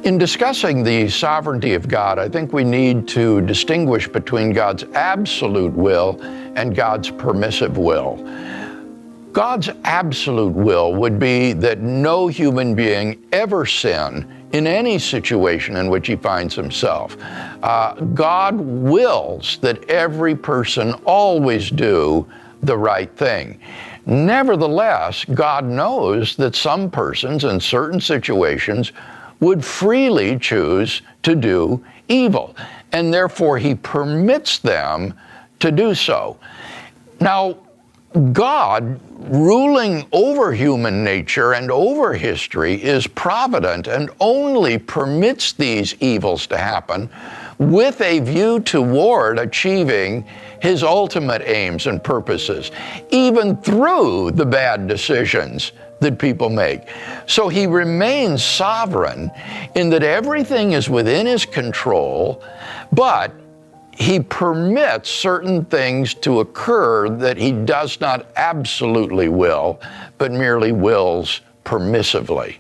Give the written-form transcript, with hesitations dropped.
In discussing the sovereignty of God, I think we need to distinguish between God's absolute will and God's permissive will. God's absolute will would be that no human being ever sin in any situation in which he finds himself. God wills that every person always do the right thing. Nevertheless, God knows that some persons in certain situations would freely choose to do evil, and therefore he permits them to do so. Now, God, ruling over human nature and over history, is provident and only permits these evils to happen with a view toward achieving his ultimate aims and purposes, even through the bad decisions that people make. So he remains sovereign in that everything is within his control, but he permits certain things to occur that he does not absolutely will, but merely wills permissively.